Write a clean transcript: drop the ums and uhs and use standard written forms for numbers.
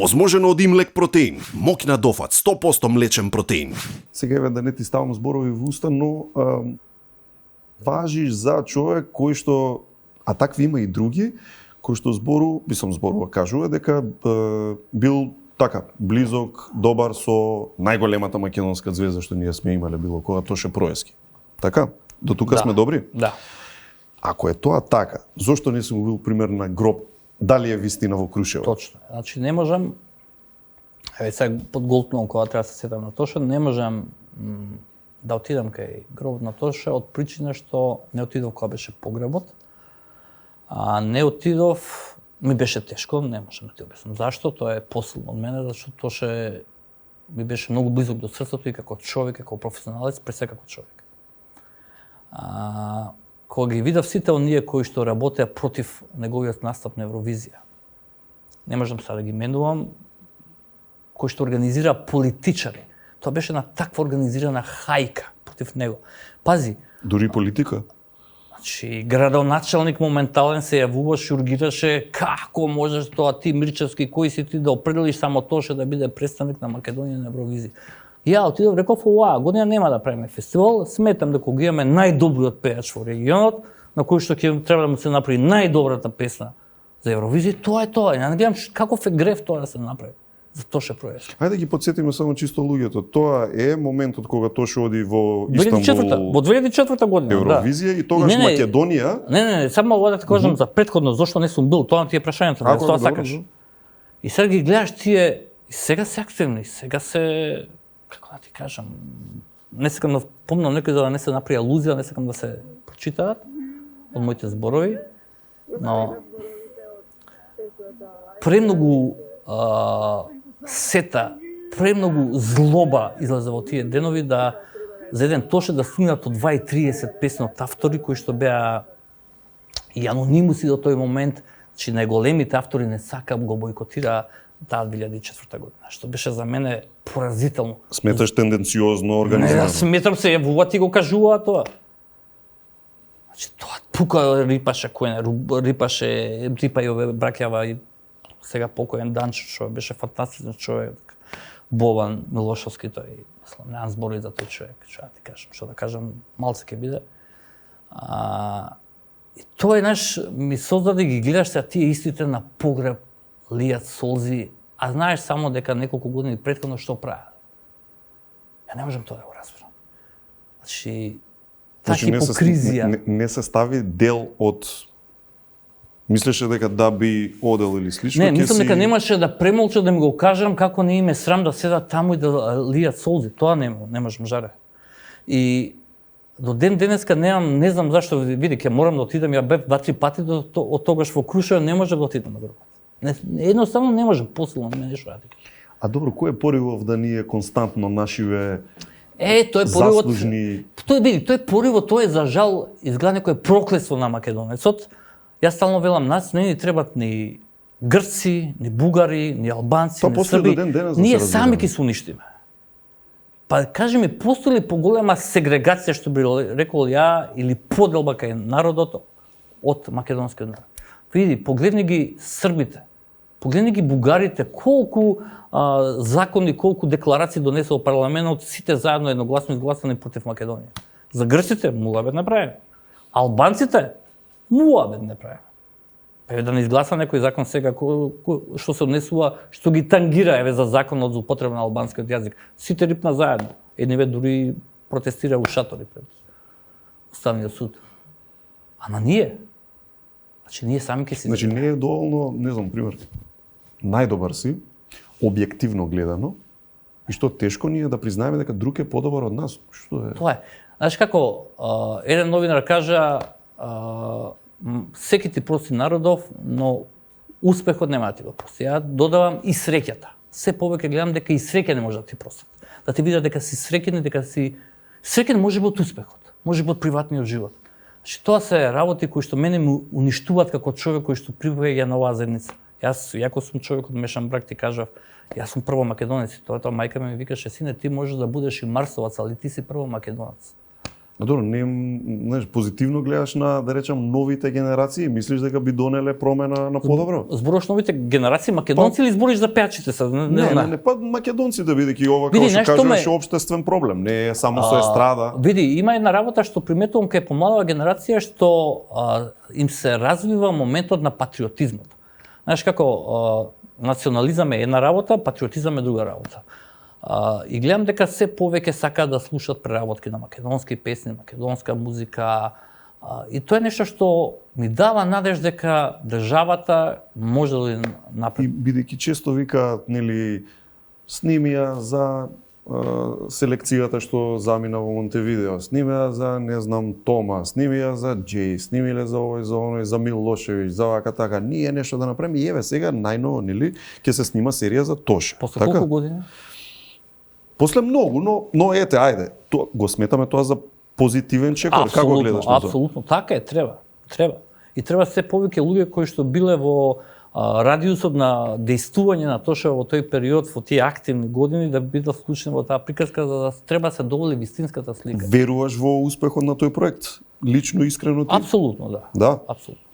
Озможено од имлек протеин, мокна дофат, 100% млечен протеин. Сега еве да не ти ставам зборови во уста, но важиш за човек кој што, а такви има и други, кој што зборува, кажува дека бил така близок, добар со најголемата македонска звезда што ние сме имале било кога, Тоше Проески. Така? До тука сме добри? Да. Ако е тоа така, зошто не си му бил пример на гроб? Дали е вистина во Крушево? Точно. Значи не можам, еве сега под голтно кога треба да се сетам на Тоша, не можам да отидам кај гробот на Тоша од причина што не отидов кога беше погребот. А не отидов, ми беше тешко, не можам да ти објаснам зашто, тоа е посилно од мене, зашто Тоше ми беше многу близок до срцето и како човек, како професионалец, пред се како човек. Кога ги видов сите оние кои што работеа против неговиот настап на Евровизија, не можам сега да ги менувам, кои што организира политичари. Тоа беше на таква организирана хајка против него. Пази. Дури политика? Значи, градоначалник моментален се јавуваше, ургираше како можеш тоа ти Мирчевски, кој си ти да определиш само Тоше да биде представник на Македонија на Евровизија. Ја отидов, реков, оваа година нема да правиме фестивал, сметам дека го имаме најдобриот пејач во регионот, на кој што ќе треба да му се направи најдобрата песна за Евровизија, тоа е тоа. Ја не гледам каков е грев тоа да се направи за Тоше Проески. Ајде ги потсетиме само чисто луѓето. Тоа е моментот кога Тоше оди во Истанбул. Во 2004 година, Евровизија и тогаш Македонија. Не, само ова да ти кажам за претходно зошто не сум бил, тоа ти е прашањето, не тоа сакаш. И сега ги гледаш тие, сега се активни, сега се, како да ти кажам, не сакам да помнам некој за да не се направи алузија, не сакам да се прочитаат од моите зборови, но премногу сета, премногу злоба излезе во тие денови да за еден Тоше да стигнат од 230 песни од автори кои што беа и анонимуси до тој момент, че најголемите автори не сака го бойкотира таа 2004 година, што беше за мене поразително. Сметаш тенденциозно организирано? Не, сметам се јавуваат и го кажуваат тоа. Значи тоа тука рипаше кој рипа и ове браќава и сега покоен Данчо, што беше фантастичен човек, Бован Милошовски, тој, мислам, немам збори за тој човек, што да кажам, малце ќе биде. И тоа е ми создаде ги гледаш сега тие истите на погреб, лијат солзи, а знаеш само дека неколку години претходно што прават. Ја не можам тоа да го разберам. Значи, таа хипокризија. Не се стави дел од. Мислеше дека да би одел или слично? Не, мислам дека немаше да премолча да ми го кажам како не им е срам да седат таму и да лијат солзи. Тоа не можам жаре. И до ден денеска не знам зашто, види, ќе морам да отидам, ја бев 2-3 пати од тогаш во Крушево, не можам да отидам на гробот. Едноставно не можам, посилно не нешто да. А добро, кој е поривов да ние константно нашиве тој е поривот. Заслужни... Тој е поривот, тоа е за жал изгледа некој проклетство на македонецот. Јас стално велам, нас не ни требат ни грци, ни бугари, ни албанци, ни срби. Ние сами ќе се уништиме. Па кажи ми, постои ли поголема сегрегација, што би рекол ја, или поделба кај народот од македонскиот народ? Види, погледни ги србите, погледни ги бугарите, колку закони, колку декларации донесе во парламентот, сите заедно едногласно изгласани против Македонија. За грците, муабет направи. Албанците, муабет не прави. Еве да не изгласа некој закон сега што се однесува, што ги тангира еве за законот за употреба на албанскиот јазик. Сите рипна заедно. Едниве дури протестира у шатори пред Уставниот суд. Ама ние, значи ние сами ќе си. Значи не е доволно, не знам, пример, најдобар си, објективно гледано, и што тешко ние да признаеме дека друг е подобар од нас. Што е? Тоа е. Знаеш како, еден новинар кажа, секи ти прости народов, но успехот нема да ти го прости. Ја додавам и среќата. Се повеќе гледам дека и среќа не може да ти простат. Да ти видат дека си среќен и дека си среќен може би од успехот, може би од приватниот живот. Значи тоа се работи кои што мене му уништуваат како човек кој што припаѓа на оваа заедница. Јас, јако сум човек од мешан брак, ти кажав, јас сум прво македонец. Тоа мајка ми викаше, сине, ти можеш да будеш и марсовац, али ти си прво македонец. Добро, не, знаеш, позитивно гледаш на, да речам, новите генерации, мислиш дека би донеле промена на подобро? Зборуваш новите генерации македонци или збориш за пеачите се? Не, па македонците бидејќи ова Види, како што кажуваш ме- е општествен проблем, не е само со естрада. Види, има една работа што приметувам кај помалава генерација што им се развива моментот на патриотизмот. Знаеш како национализам е една работа, патриотизам е друга работа. И гледам дека се повеќе сакаат да слушат преработки на македонски песни, македонска музика. И тоа е нешто што ми дава надеж дека државата може да И направи. бидејќи често викаат, нели, снимија за селекцијата што замина во Монтевидео, снимија за, не знам, Тома, снимија за Джей, снимиле за овој, за оној, за Милошевиќ, за вака така. Ние нешто да направиме и еве сега најново, нели, ќе се снима серија за Тоша. После Така? колку години? После многу, но ете, ајде, го сметаме тоа за позитивен чекор. Како гледаш на тоа? Апсолутно, така е, треба. И треба се повеќе луѓе кои што биле во радиусот на дејствување на Тоша во тој период, во тие активни години, да бидат вклучени во таа приказка, за да треба да се доволи вистинската слика. Веруваш во успехот на тој проект? Лично, искрено ти? Апсолутно, да. Да. Апсолутно.